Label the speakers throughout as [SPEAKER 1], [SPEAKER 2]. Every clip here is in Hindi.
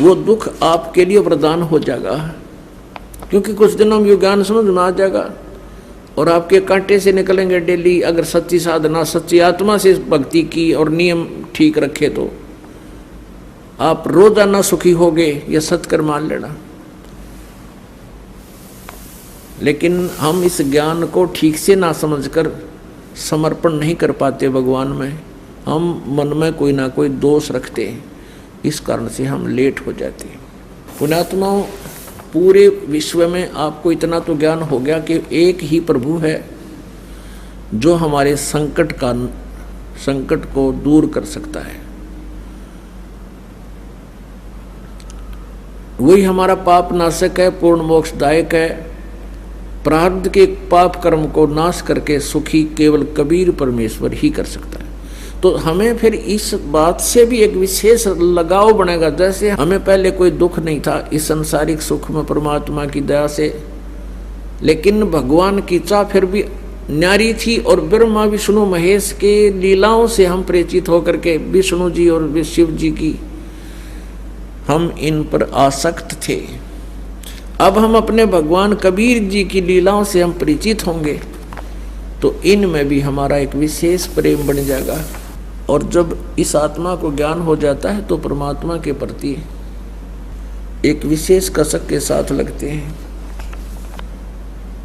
[SPEAKER 1] वो दुख आपके लिए वरदान हो जाएगा, क्योंकि कुछ दिनों में ज्ञान समझ में आ जाएगा और आपके कांटे से निकलेंगे डेली। अगर सच्ची साधना, सच्ची आत्मा से भक्ति की और नियम ठीक रखे तो आप रोजाना सुखी होगे, यह सत्कर मान लेना। लेकिन हम इस ज्ञान को ठीक से ना समझकर समर्पण नहीं कर पाते भगवान में। हम मन में कोई ना कोई दोष रखते हैं, इस कारण से हम लेट हो जाते हैं। पुण्यात्माओं, पूरे विश्व में आपको इतना तो ज्ञान हो गया कि एक ही प्रभु है जो हमारे संकट को दूर कर सकता है। वही हमारा पाप नाशक है, पूर्ण मोक्षदायक है। प्रारब्ध के पाप कर्म को नाश करके सुखी केवल कबीर परमेश्वर ही कर सकता है। तो हमें फिर इस बात से भी एक विशेष लगाव बनेगा। जैसे हमें पहले कोई दुख नहीं था इस संसारिक सुख में परमात्मा की दया से, लेकिन भगवान की चाह फिर भी न्यारी थी और ब्रह्मा विष्णु महेश के लीलाओं से हम परिचित होकर के विष्णु जी और शिव जी की हम इन पर आसक्त थे। अब हम अपने भगवान कबीर जी की लीलाओं से हम परिचित होंगे तो इनमें भी हमारा एक विशेष प्रेम बन जाएगा। और जब इस आत्मा को ज्ञान हो जाता है तो परमात्मा के प्रति एक विशेष कसक के साथ लगते हैं।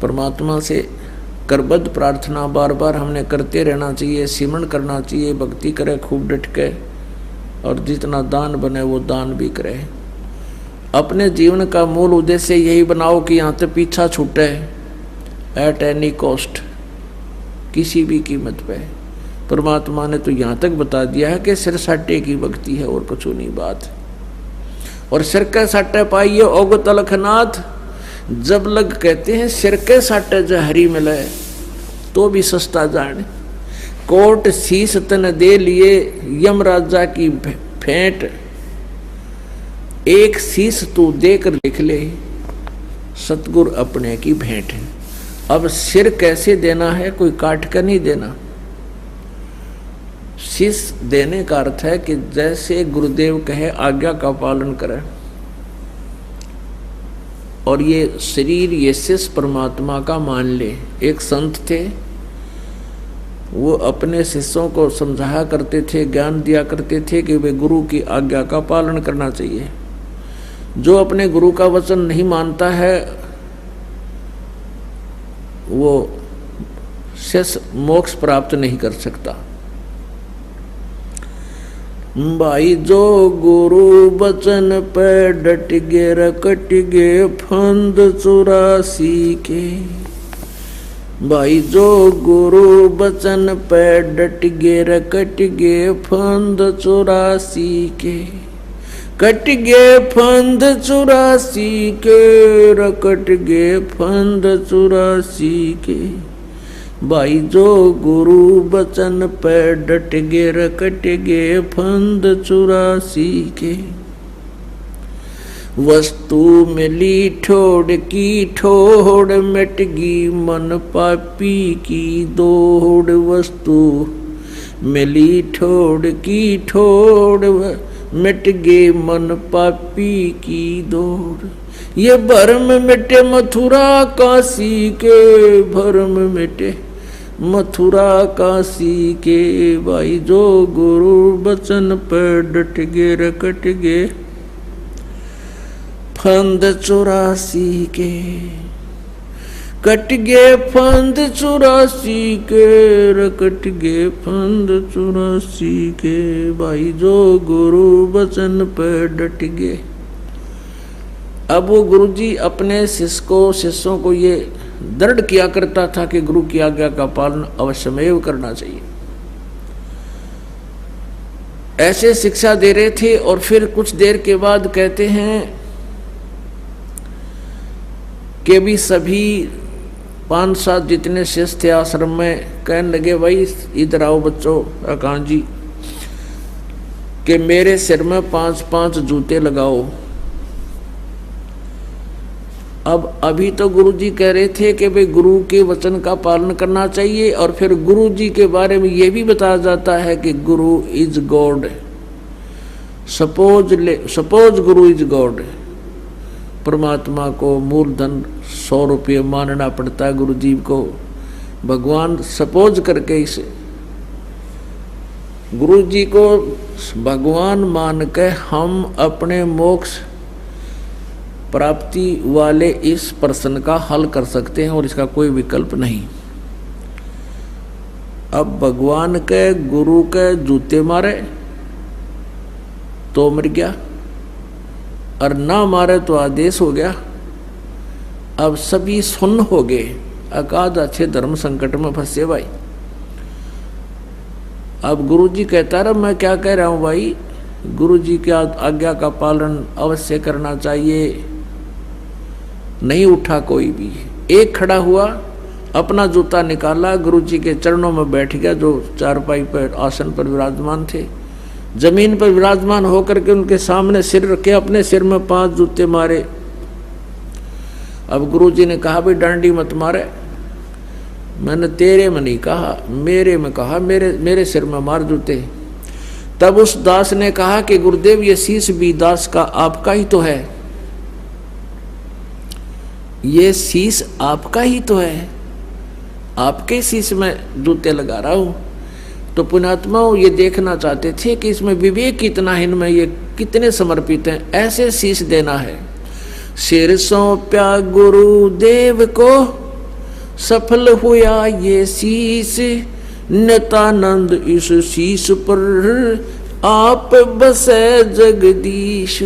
[SPEAKER 1] परमात्मा से करबद्ध प्रार्थना बार बार हमने करते रहना चाहिए, सिमरण करना चाहिए, भक्ति करे खूब डट के, और जितना दान बने वो दान भी करे। अपने जीवन का मूल उद्देश्य यही बनाओ कि यहाँ से पीछा छूटे एट एनी कॉस्ट, किसी भी कीमत पे। परमात्मा ने तो यहाँ तक बता दिया है कि सिर साटे की भक्ति है और कुछ नहीं बात। और सिर के साटे पाइए ओग तलखनाथ, जब लग कहते हैं सिर के साटे जो हरी मिले तो भी सस्ता जाने। कोट शीस तन दे लिए यम राजा की भेंट, एक शीस तू देकर लिख ले सतगुरु अपने की भेंट है। अब सिर कैसे देना है, कोई काट कर नहीं देना। शीस देने का अर्थ है कि जैसे गुरुदेव कहे आज्ञा का पालन करें। और ये शरीर ये शिष परमात्मा का मान ले। एक संत थे, वो अपने शिष्यों को समझाया करते थे, ज्ञान दिया करते थे कि वे गुरु की आज्ञा का पालन करना चाहिए। जो अपने गुरु का वचन नहीं मानता है वो शेष मोक्ष प्राप्त नहीं कर सकता। भाई जो गुरु वचन पे डट गे रकट गे फंद 84 के। भाई जो गुरु वचन पे डट गे रकट गे फंद 84 के। कट गे फंद 84 के, रकट गे फंद 84 के। भाई जो गुरु वचन पे डट गे रकट गे फंद 84 के। वस्तु मिली ठोड़ की ठोड़, मिटगी मन पापी की दौड़। वस्तु मिली ठोड़ की ठोड़, मिट गे मन पापी की दौड़। ये भरम मिटे मथुरा काशी के, भरम मिटे मथुरा काशी के। भाई जो गुरु वचन पर डट गे रकट गे फंद 84 के। कट गे फंद 84 के, रकट गे फंद 84 के। भाई जो गुरु वचन पर डट गे। अब वो गुरुजी अपने शिष्यों को ये दृढ़ किया करता था कि गुरु की आज्ञा का पालन अवश्यमेव करना चाहिए। ऐसे शिक्षा दे रहे थे और फिर कुछ देर के बाद कहते हैं कि भी सभी 5-7 जितने शिष्य थे आश्रम में कहने लगे, भाई इधर आओ बच्चों, आकांत जी, कि मेरे सिर में 5-5 जूते लगाओ। अब अभी तो गुरुजी कह रहे थे कि भाई गुरु के वचन का पालन करना चाहिए, और फिर गुरुजी के बारे में ये भी बताया जाता है कि गुरु is God. Suppose Guru is God, परमात्मा को मूलधन 100 रुपये मानना पड़ता है गुरु जी को, भगवान सपोज करके इसे गुरु जी को भगवान मान के हम अपने मोक्ष प्राप्ति वाले इस प्रश्न का हल कर सकते हैं और इसका कोई विकल्प नहीं। अब भगवान के गुरु के जूते मारे तो मर गया और ना मारे तो आदेश हो गया। अब सभी सुन्न हो गए, अकाद अच्छे धर्म संकट में फंसे भाई। अब गुरुजी कहता रहा मैं क्या कह रहा हूँ भाई, गुरुजी की आज्ञा का पालन अवश्य करना चाहिए। नहीं उठा कोई भी, एक खड़ा हुआ, अपना जूता निकाला, गुरुजी के चरणों में बैठ गया जो चारपाई पर आसन पर विराजमान थे। जमीन पर विराजमान होकर के उनके सामने सिर रखे, अपने सिर में 5 जूते मारे। अब गुरुजी ने कहा भाई डांडी मत मारे, मैंने तेरे में नहीं कहा, मेरे में कहा, मेरे सिर में मार जूते। तब उस दास ने कहा कि गुरुदेव ये शीश भी दास का आपका ही तो है, ये शीश आपका ही तो है, आपके शीश में जूते लगा रहा हूं। तो पुण्यात्मा ये देखना चाहते थे कि इसमें विवेक कितना है, इनमें ये कितने समर्पित हैं, ऐसे शीश देना है। सिर सौंप्या गुरुदेव को, सफल हुआ ये शीश, नित्यानंद इस शीश पर आप बसे जगदीश।